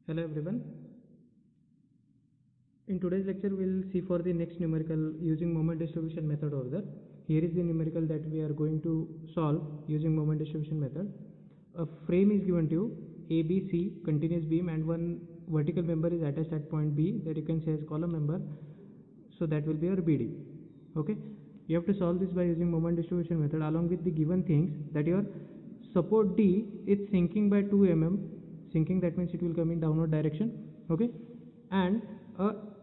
Hello everyone. In today's lecture we will see for the next numerical using moment distribution method order. Here is the numerical that we are going to solve using moment distribution method. A frame is given to you, A, B, C, continuous beam, and one vertical member is attached at point B that you can say as column member. So that will be your BD. Okay. You have to solve this by using moment distribution method along with the given things that your support D is sinking by 2 mm. Sinking, that means it will come in downward direction. Okay. And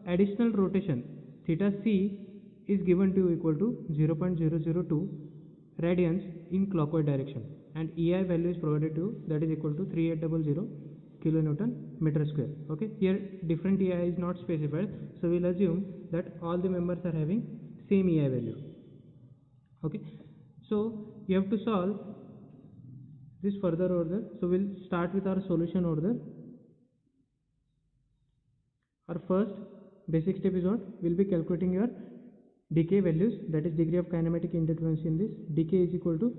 additional rotation theta C is given to you equal to 0.002 radians in clockwise direction, and EI value is provided to you, that is equal to 3800 kilonewton meter square. Okay, here different EI is not specified, so we'll assume that all the members are having same EI value. Okay, so you have to solve this further order. So we'll start with our solution order. Our first basic step is what? We'll be calculating your decay values, that is degree of kinematic interference in this. Decay is equal to,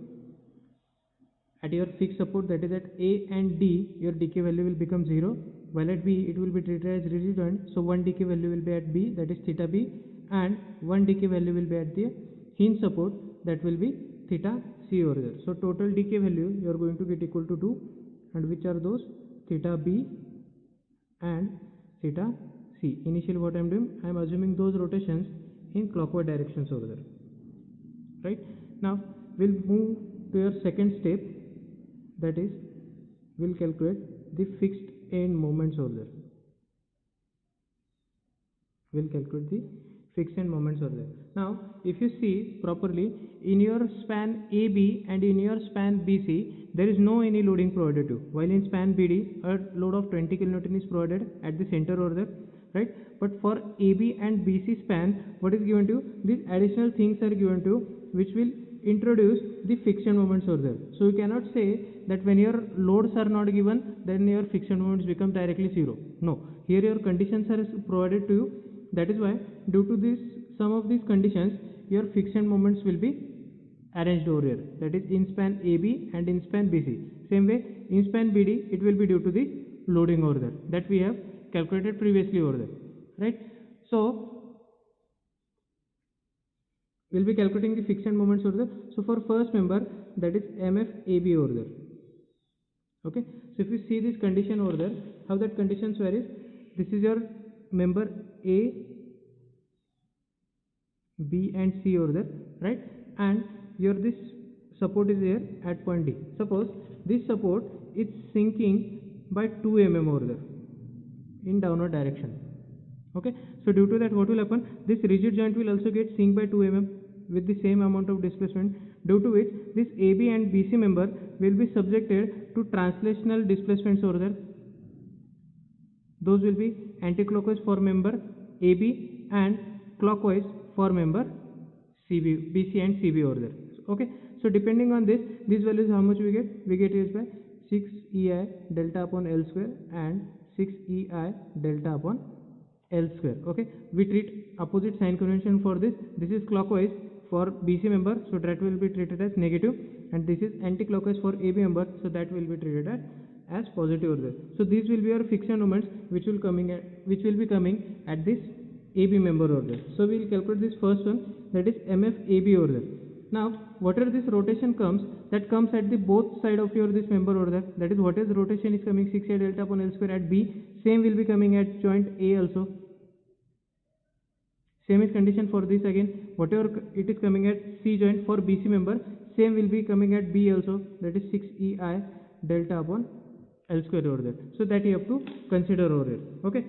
at your fixed support, that is at A and D, your decay value will become 0, while at B it will be treated as rigid joint. So one decay value will be at B, that is theta B, and one decay value will be at the hinge support, that will be theta C over there. So total decay value you are going to get equal to 2, and which are those? Theta B and theta C. Initially what I am doing, I am assuming those rotations in clockwise directions over there. Right? Now we'll move to your second step, that is we'll calculate the fixed end moments over there. We'll calculate the fixed end moments over there. Now if you see properly, in your span AB and in your span BC there is no any loading provided to, while in span BD a load of 20 kN is provided at the center over there. Right? But for AB and BC span, what is given to you? These additional things are given to you, which will introduce the friction moments over there. So you cannot say that when your loads are not given, then your friction moments become directly 0. No, here your conditions are provided to you. That is why, due to this, some of these conditions, your friction moments will be arranged over here. That is in span AB and in span BC. Same way, in span BD, it will be due to the loading over there that we have calculated previously over there. Right? So we'll be calculating the friction moments over there. So for first member, that is MFAB over there. Okay, so if you see this condition over there, how that conditions varies. This is your member A, B and C over there, right? And your this support is here at point D. Suppose this support is sinking by 2 mm over there in downward direction. Okay, so due to that, what will happen? This rigid joint will also get sink by 2 mm with the same amount of displacement, due to which this AB and BC member will be subjected to translational displacements over there. Those will be anti-clockwise for member AB and clockwise for member CB, BC and CB over there. Okay, so depending on this, these values how much we get? We get is by 6 EI delta upon L square and 6 EI delta upon L square. Okay, we treat opposite sign convention for this. This is clockwise for BC member, so that will be treated as negative, and this is anti-clockwise for AB member, so that will be treated as positive over there. So these will be our friction moments which will be coming at this AB member over there. So we will calculate this first one, that is MFAB over there. Now whatever this rotation comes, that comes at the both side of your this member over there, that is what is rotation is coming 6A delta upon L square at B, same will be coming at joint A also. Same is condition for this again, whatever it is coming at C joint for BC member, same will be coming at B also, that is 6EI delta upon L square over there. So that you have to consider over here. Okay.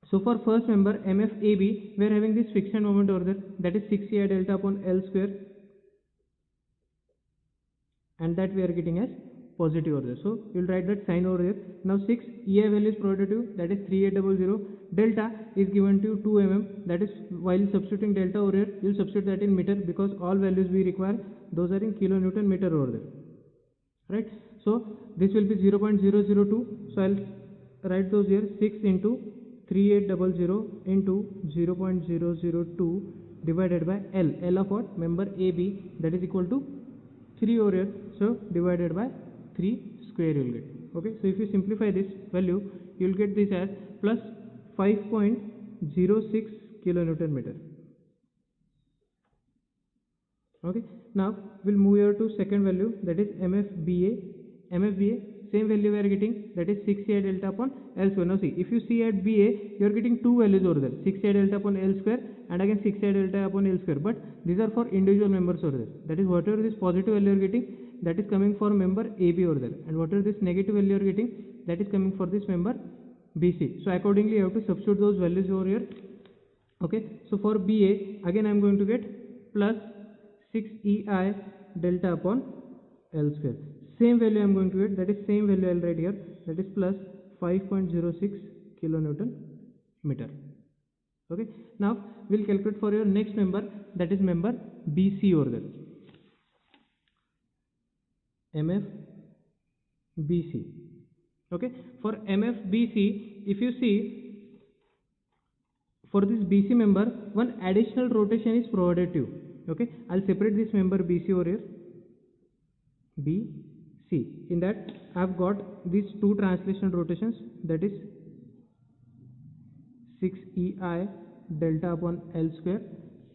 So for first member MFAB, we are having this friction moment over there, that is 6EI delta upon L square, and that we are getting as positive over there. So you will write that sign over here. Now 6 EI value is provided to you, that is 3800. Delta is given to 2 mm, that is while substituting delta over here, you will substitute that in meter, because all values we require, those are in kilonewton meter over there. Right? So this will be 0.002. So I will write those here, 6 into 3800 into 0.002 divided by L. L of what? Member AB, that is equal to 3 over here. So divided by 3 square you will get. Okay, so if you simplify this value, you will get this as plus 5.06 kilonewton meter. Okay, now we'll move here to second value, that is MFBA. Same value we are getting, that is 6A delta upon L square. Now see, if you see at BA, you are getting two values over there, 6A delta upon L square and again 6A delta upon L square, but these are for individual members over there. That is, whatever this positive value you are getting, that is coming for member AB over there, and whatever this negative value you are getting, that is coming for this member BC. So accordingly you have to substitute those values over here. Okay, so for BA, again I am going to get plus 6EI delta upon L square. Same value I am going to get, that is same value I will write here, that is plus 5.06 kilonewton meter. Okay, now we will calculate for your next member, that is member BC over there. MFBC. Okay, for MFBC, if you see, for this BC member, one additional rotation is provided to you. Okay, I'll separate this member BC over here. BC. In that, I've got these two translation rotations, that is 6EI delta upon L square,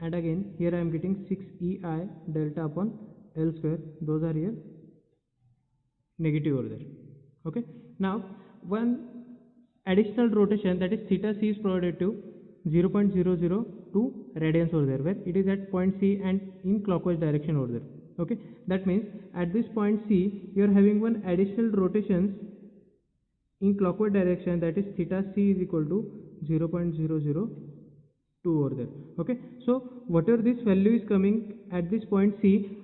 and again here I am getting 6EI delta upon L square. Those are here negative over there. Okay, now one additional rotation, that is theta C, is provided to 0.002 radians over there, where it is at point C and in clockwise direction over there. Okay, that means at this point C, you are having one additional rotations in clockwise direction, that is theta C is equal to 0.002 over there. Okay, so whatever this value is coming at this point C,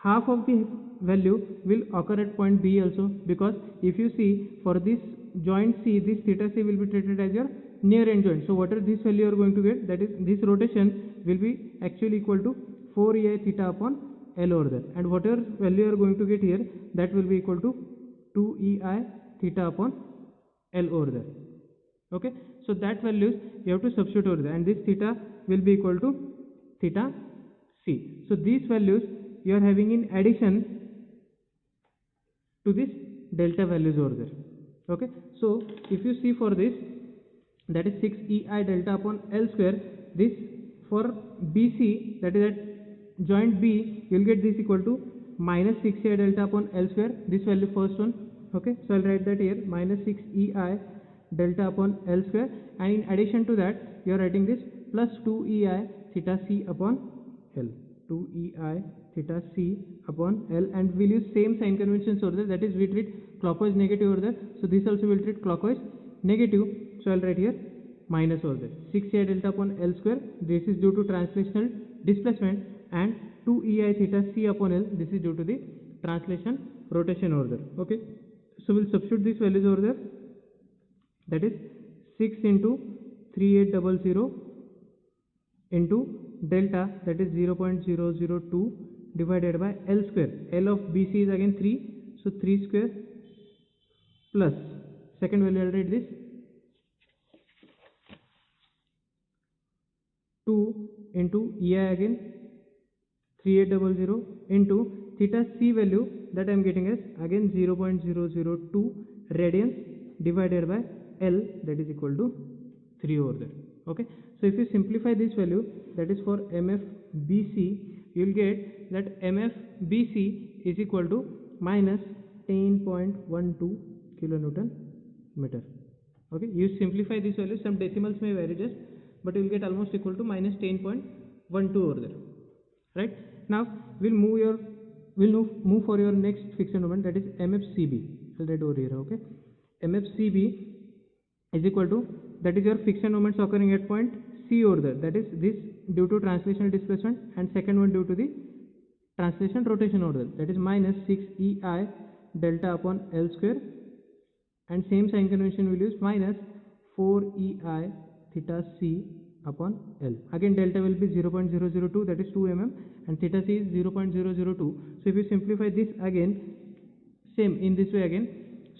half of the value will occur at point B also, because if you see, for this joint C, this theta C will be treated as your near end joint. So whatever this value you are going to get, that is this rotation will be actually equal to 4EI theta upon L over there, and whatever value you are going to get here, that will be equal to 2EI theta upon L over there. Okay, so that values you have to substitute over there, and this theta will be equal to theta C. So these values you are having in addition to this delta values over there. Okay, so if you see for this, that is 6EI delta upon L square, this for BC, that is at joint B, you will get this equal to minus 6EI delta upon L square, this value first one. Okay, so I will write that here, minus 6EI delta upon L square, and in addition to that you are writing this plus 2EI theta C upon L, 2EI theta C upon L, and we'll use same sign conventions over there, that is we treat clockwise negative over there, so this also will treat clockwise negative, so I'll write here minus over there, 6EI delta upon L square, this is due to translational displacement, and 2EI theta C upon L, this is due to the translation rotation over there. Okay, so we'll substitute these values over there, that is 6 into 3800 into delta, that is 0.002 divided by L square. L of BC is again 3, so 3 square plus second value, I'll write this 2 into EI again 3800 into theta C value that I am getting as again 0.002 radians divided by L, that is equal to 3 over there. Okay, so if you simplify this value, that is for MFBC, you will get that MFBC is equal to minus 10.12 kilonewton meter. Okay, you simplify this value, some decimals may vary just, but you will get almost equal to minus 10.12 over there. Right, now we'll move for your next fixed moment, that is MFCB. I'll write over here. Okay, MFCB is equal to, that is your fixed moments occurring at point C over there, that is this due to translational displacement, and second one due to the translation rotation over there, that is minus 6EI delta upon L square, and same sign convention will use minus 4EI theta C upon L. Again delta will be 0.002, that is 2 mm, and theta C is 0.002. So if you simplify this again, same in this way again,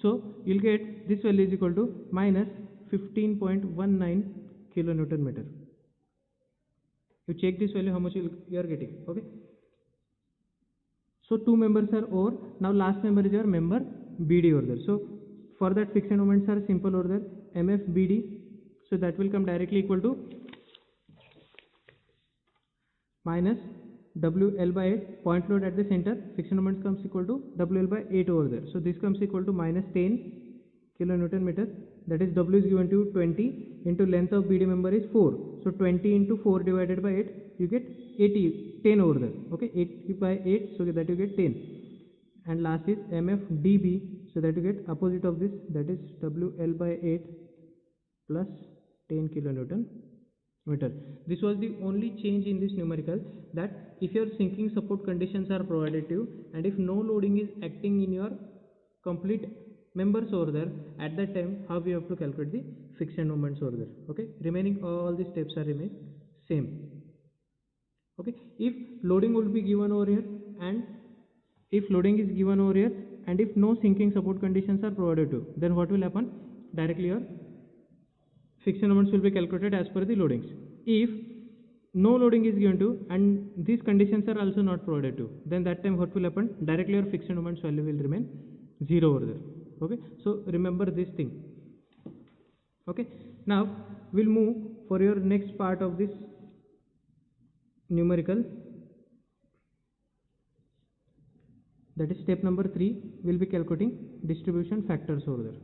so you will get this value is equal to minus 15.19 kilonewton meter. You check this value, how much you are getting. Okay, so two members are over. Now last member is your member BD over there. So for that friction moments are simple over there, MFBD, so that will come directly equal to minus WL by 8, point load at the center, friction moment comes equal to WL by 8 over there. So this comes equal to minus 10 kilonewton meter, that is W is given to 20 into length of BD member is 4. So 20 into 4 divided by 8, you get 10 over there. Okay, 8 by 8, so that you get 10. And last is MFDB, so that you get opposite of this, that is WL by 8 plus 10 kilonewton meter. This was the only change in this numerical, that if your sinking support conditions are provided to you and if no loading is acting in your complete members over there, at that time how we have to calculate the friction moments over there. Okay, remaining all the steps are remain same. Okay, if loading would be given over here and if loading is given over here and if no sinking support conditions are provided to, then what will happen? Directly your friction moments will be calculated as per the loadings. If no loading is given to and these conditions are also not provided to, then that time what will happen? Directly your friction moments value will remain 0 over there. Okay, so remember this thing. Okay, now we'll move for your next part of this numerical, that is step number 3. We'll be calculating distribution factors over there.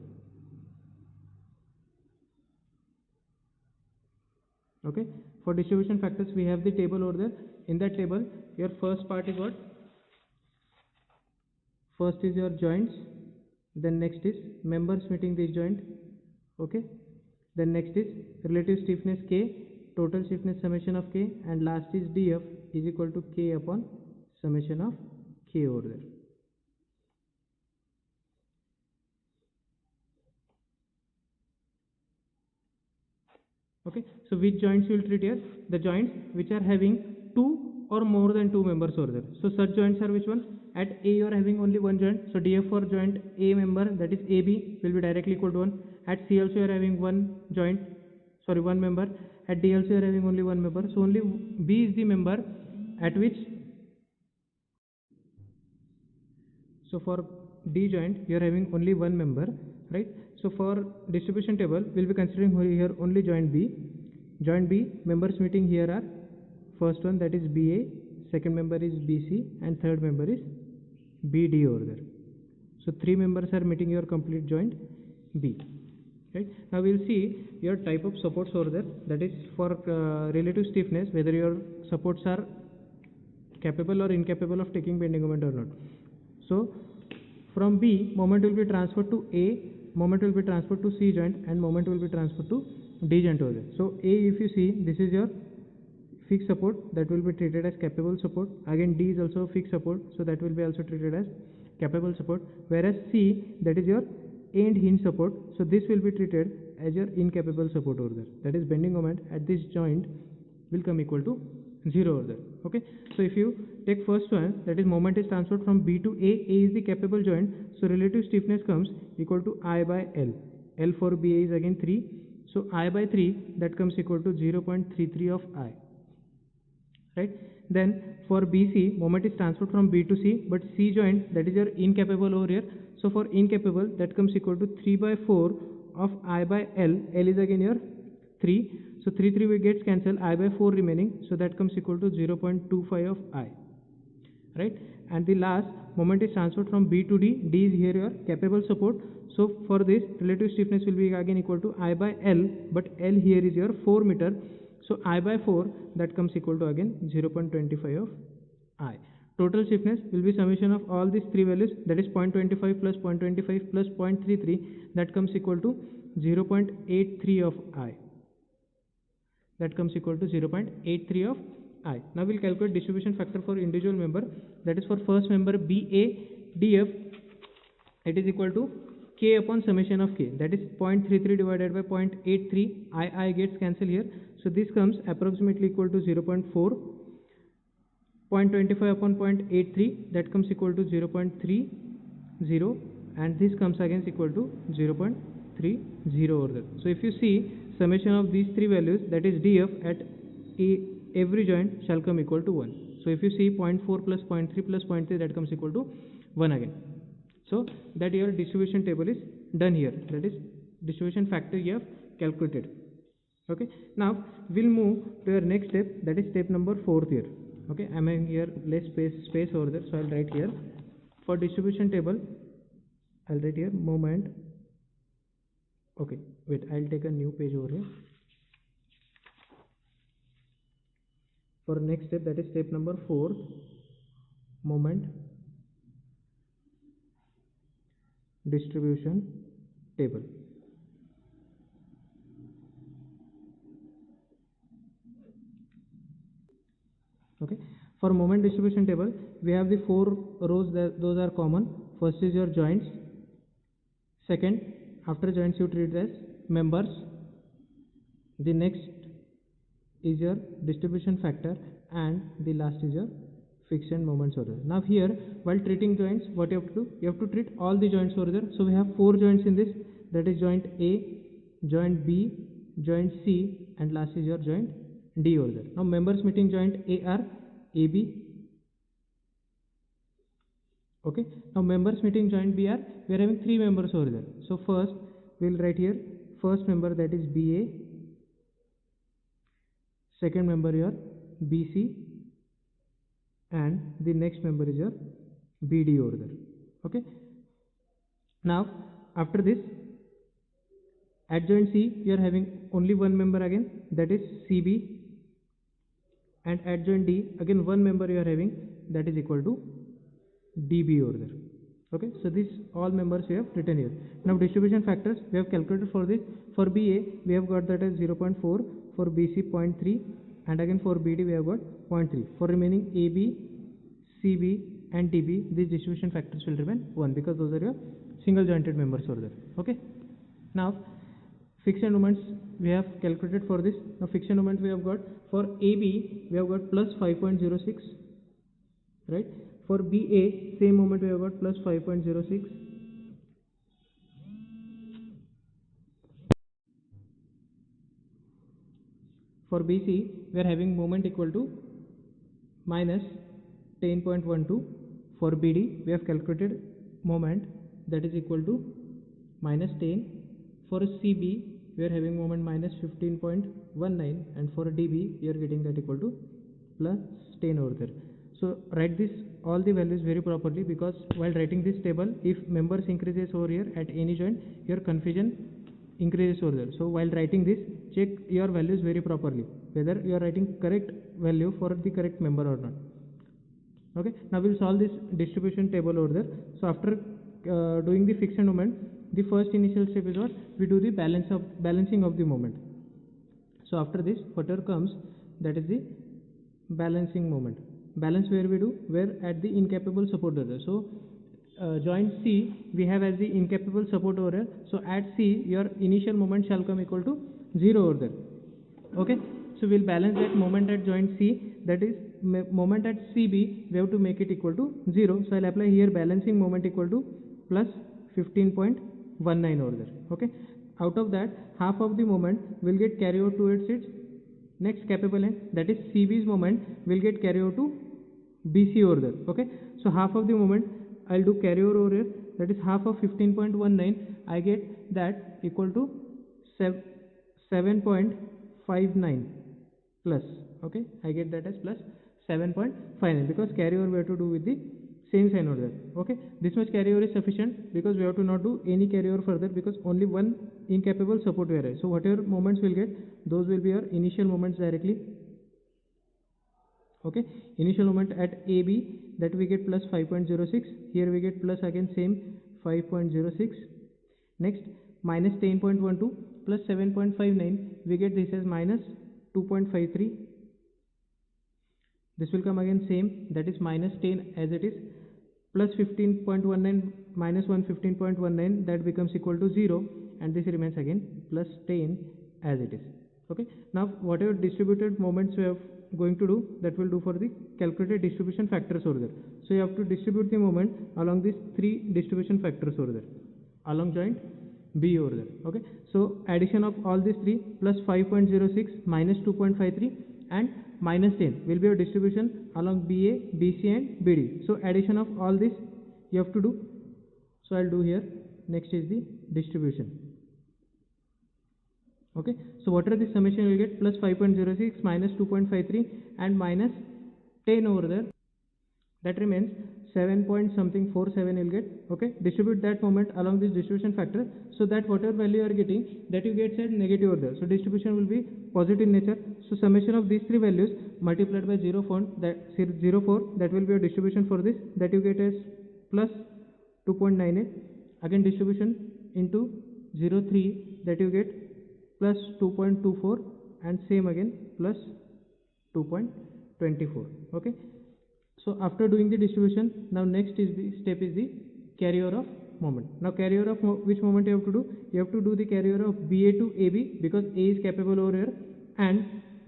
Okay, for distribution factors we have the table over there. In that table your first part is what? First is your joints, then next is members meeting this joint. Okay, then next is relative stiffness K, total stiffness summation of K, and last is DF is equal to K upon summation of K over there. Okay, so which joints we will treat here? The joints which are having 2 or more than 2 members over there. So such joints are which one? At A you are having only one joint, so DF for joint A member, that is AB, will be directly equal to 1. At C also you are having one member. At D also you are having only one member, so only B is the member at which, so for D joint you are having only one member, right? So for distribution table we will be considering here only joint B. Joint B members meeting here are, first one that is BA, second member is BC, and third member is BD over there. So 3 members are meeting your complete joint B. Right? Now we will see your type of supports over there, that is for relative stiffness, whether your supports are capable or incapable of taking bending moment or not. So from B, moment will be transferred to A, moment will be transferred to C joint, and moment will be transferred to D joint over there. So A, if you see, this is your fixed support, that will be treated as capable support. Again D is also fixed support, so that will be also treated as capable support. Whereas C, that is your end hinge support, so this will be treated as your incapable support over there. That is bending moment at this joint will come equal to 0 over there. Okay, so if you take first one, that is moment is transferred from B to A is the capable joint, so relative stiffness comes equal to I by L. L for BA is again 3, so I by 3, that comes equal to 0.33 of I. Right? Then for BC, moment is transferred from B to C, but C joint, that is your incapable over here. So for incapable, that comes equal to 3 by 4 of I by L. L is again your 3. So 3 we gets cancelled, I by 4 remaining. So that comes equal to 0.25 of I. Right? And the last, moment is transferred from B to D. D is here your capable support. So for this, relative stiffness will be again equal to I by L, but L here is your 4 meter. So I by 4, that comes equal to again 0.25 of I. Total stiffness will be summation of all these 3 values, that is 0.25 plus 0.25 plus 0.33, that comes equal to 0.83 of I. That comes equal to 0.83 of I. Now we will calculate distribution factor for individual member, that is for first member BA DF, it is equal to K upon summation of K, that is 0.33 divided by 0.83, I gets cancelled here. So this comes approximately equal to 0.4, 0.25 upon 0.83, that comes equal to 0.30, and this comes again equal to 0.30 over there. So if you see summation of these 3 values, that is DF at every joint shall come equal to 1. So if you see 0.4 plus 0.3 plus 0.3, that comes equal to 1 again. So that your distribution table is done here, that is distribution factor you have calculated. Okay, now we'll move to your next step, that is step number 4 here. Okay, I'm having here less space over there, so I'll write here for distribution table, I'll write here moment. Okay, wait, I'll take a new page over here. For next step, that is step number 4, moment distribution table. Okay, for moment distribution table we have the 4 rows, those are common. First is your joints, second after joints you treat as members, the next is your distribution factor, and the last is your fixed end moments over there. Now here, while treating joints, what you have to do, you have to treat all the joints over there. So we have 4 joints in this, that is joint A, joint B, joint C, and last is your joint D over there. Now members meeting joint A are AB. Okay, now members meeting joint B are, we are having 3 members over there. So first we will write here first member, that is BA, second member your BC, and the next member is your BD over there. Okay, now after this at joint C you are having only one member again, that is CB, and at joint D again one member you are having, that is equal to DB over there. Okay, so these all members we have written here. Now distribution factors we have calculated for this. For BA we have got that as 0.4, for BC 0.3, and again for BD we have got 0.3. For remaining AB, CB and DB, these distribution factors will remain 1 because those are your single jointed members over there. Okay, now fixed end moments we have calculated for this. Now fixed end moment we have got for AB we have got plus 5.06, right? For BA same moment we have got plus 5.06. For BC we are having moment equal to minus 10.12. For BD we have calculated moment that is equal to minus 10. For CB we are having moment minus 15.19, and for DB we are getting that equal to plus 10 over there. So write this all the values very properly, because while writing this table, if members increases over here at any joint, your confusion increases over there. So while writing this, check your values very properly, whether you are writing correct value for the correct member or not. Okay, now we'll solve this distribution table over there. So after doing the fixed moment, the first initial step is what we do, the balancing of the moment. So after this, whatever comes, that is the balancing moment. Balance where we do, where at the incapable support over there. So joint C we have as the incapable support over here. So at C your initial moment shall come equal to 0 over there. Okay, so we'll balance that moment at joint C, that is moment at CB we have to make it equal to 0. So I'll apply here balancing moment equal to plus 15.19 over there. Okay, out of that half of the moment will get carried over towards its next capable end, that is CB's moment will get carried over to BC over there. Okay, so half of the moment I'll do carry over here, that is half of 15.19, I get that equal to 7.59 plus. Okay, I get that as plus 7.59 because carry over we have to do with the same sign over there. Okay, this much carry over is sufficient because we have to not do any carry over further, because only one incapable support we are. So whatever moments we'll get, those will be our initial moments directly. Okay, initial moment at AB, that we get plus 5.06, here we get plus again same 5.06. next minus 10.12 plus 7.59, we get this as minus 2.53. this will come again same, that is minus 10 as it is, plus 15.19 minus 115.19, that becomes equal to 0, and this remains again plus 10 as it is. Okay, now whatever distributed moments we have going to do, that will do for the calculated distribution factors over there. So you have to distribute the moment along these 3 distribution factors over there, along joint B over there. Okay, so addition of all these 3 plus 5.06 minus 2.53 and minus 10 will be your distribution along BA, BC and BD. So addition of all this you have to do. So I'll do here next is the distribution. Okay, so whatever the summation you will get, plus 5.06 minus 2.53 and minus 10 over there, that remains 7 point something 47 you will get. Okay, distribute that moment along this distribution factor, so that whatever value you are getting, that you get as negative over there. So distribution will be positive in nature. So summation of these three values multiplied by 0.4, that will be a distribution for this, that you get as plus 2.98. Again distribution into 0.3, that you get plus 2.24, and same again plus 2.24. Okay, so after doing the distribution, now next is the step is the carryover of moment. Now carryover of which moment you have to do? You have to do the carryover of BA to AB, because A is capable over here, and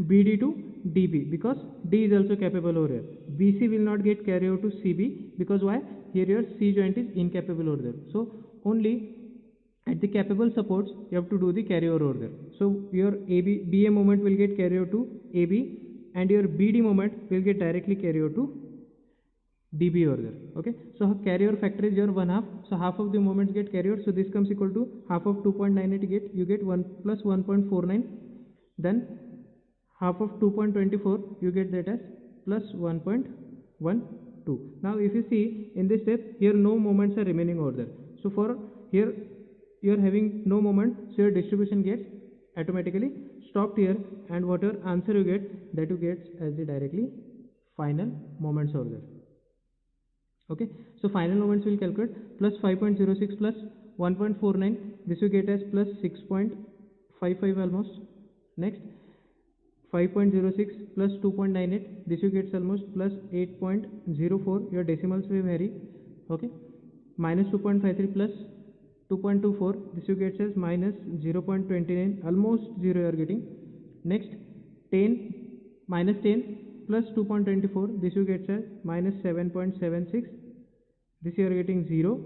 BD to DB, because D is also capable over here. BC will not get carryover to CB, because why? Here your C joint is incapable over there. So only at the capable supports you have to do the carryover over there. So your BA moment will get carryover to AB, and your BD moment will get directly carryover to DB over there. Okay, so carryover factor is your 1/2, so half of the moments get carryover, so this comes equal to half of 2.98, you get 1 plus 1.49, then half of 2.24 you get that as plus 1.12. Now if you see in this step, here no moments are remaining over there. So for here you are having no moment, so your distribution gets automatically stopped here, and whatever answer you get, that you get as the directly final moments over there. Okay, so final moments will calculate plus 5.06 plus 1.49, this you get as plus 6.55 almost. Next 5.06 plus 2.98, this you get almost plus 8.04, your decimals will vary. Okay, minus 2.53 plus 2.24, this you get as minus 0.29, almost 0 you are getting. Next 10 minus 10 plus 2.24, this you get as minus 7.76, this you are getting 0,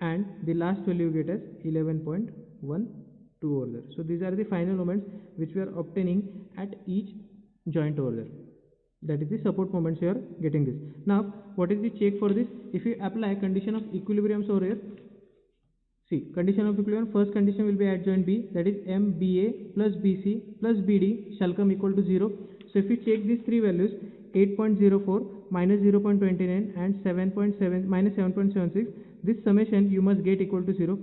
and the last value you get as 11.12 over there. So these are the final moments which we are obtaining at each joint over there. That is the support moments you are getting this. Now what is the check for this? If you apply condition of equilibrium over here, see, condition of equilibrium, first condition will be at joint B, that is MBA plus BC plus BD shall come equal to 0. So if you check these three values, 8.04 minus 0.29 and 7.7 minus 7.76, this summation you must get equal to 0.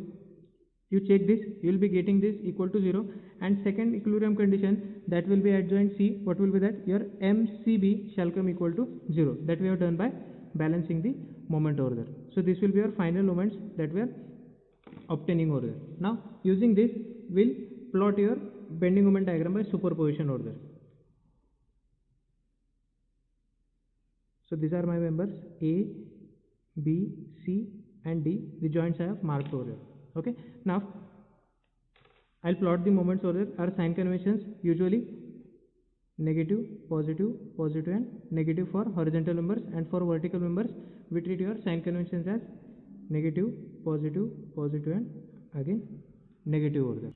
You check this, you will be getting this equal to 0. And second equilibrium condition, that will be at joint C, what will be that? Your MCB shall come equal to 0. That we have done by balancing the moment over there. So this will be your final moments that we are obtaining over there. Now using this, we'll plot your bending moment diagram by superposition over there. So these are my members A, B, C and D. The joints I have marked over here. Okay. Now I'll plot the moments over there. Our sign conventions usually negative, positive, positive and negative for horizontal members, and for vertical members we treat your sign conventions as negative, positive, positive and again negative over there.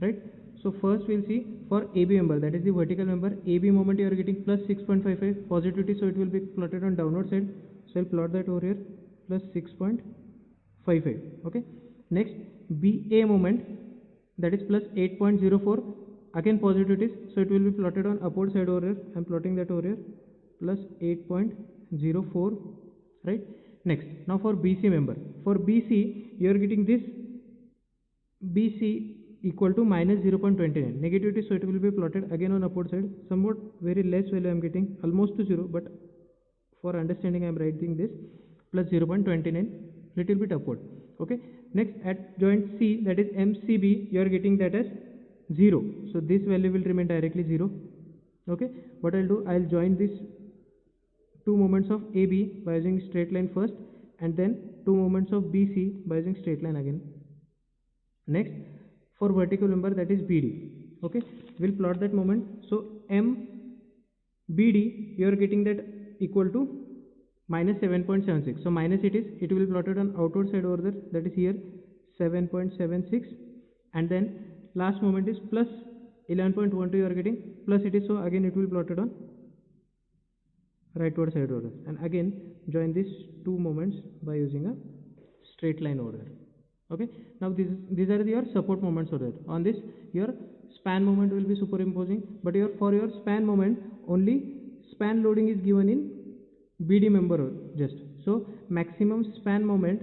Right. So first we'll see for AB member, that is the vertical member. AB moment you are getting plus 6.55 positivity, so it will be plotted on downward side. So I'll plot that over here, plus 6.55. Okay. Next BA moment, that is plus 8.04, again positivities, so it will be plotted on upward side over here. I'm plotting that over here, plus 8.04. Right. Next, now for BC member, for BC you are getting this BC equal to minus 0.29 negativity, so it will be plotted again on upward side. Somewhat very less value I am getting, almost to 0, but for understanding I am writing this plus 0.29, little bit upward. Okay. Next at joint C, that is MCB, you are getting that as 0, so this value will remain directly 0. Okay. What I'll do, I'll join this two moments of AB by using straight line first, and then two moments of BC by using straight line again. Next for vertical member, that is BD. Okay, we'll plot that moment. So MBD you are getting that equal to minus 7.76, so minus it will be plotted on outward side over there, that is here 7.76, and then last moment is plus 11.12 you are getting, plus it is, so again it will be plotted on rightward side over there, and again join these two moments by using a straight line over there. Okay, now these are your support moments over there. On this, your span moment will be superimposing, but for your span moment only span loading is given in BD member just. So maximum span moment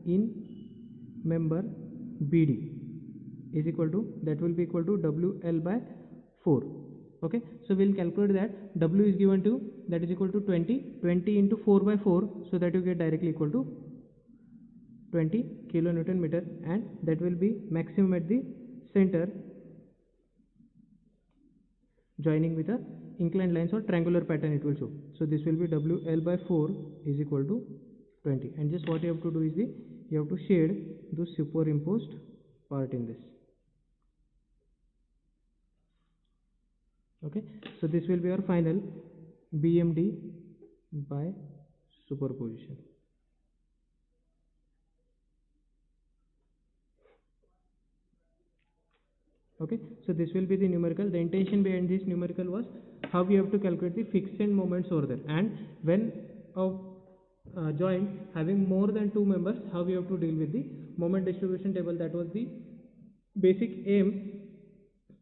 in member BD is equal to, that will be equal to WL by 4. Okay, so we'll calculate that. W is given to, that is equal to 20 into 4 by 4, so that you get directly equal to 20 kilonewton meter, and that will be maximum at the center joining with a inclined lines or triangular pattern it will show. So this will be WL by 4 is equal to 20, and just what you have to do is you have to shade the superimposed part in this. Okay, so this will be our final BMD by superposition. Okay, so this will be the numerical. The intention behind this numerical was how we have to calculate the fixed end moments over there, and when a joint having more than 2 members, how we have to deal with the moment distribution table. That was the basic aim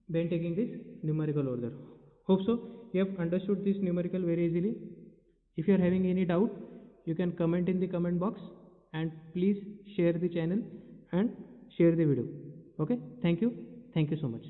when taking this numerical over there. Hope so you have understood this numerical very easily. If you are having any doubt, you can comment in the comment box, and please share the channel and share the video. Okay, thank you so much.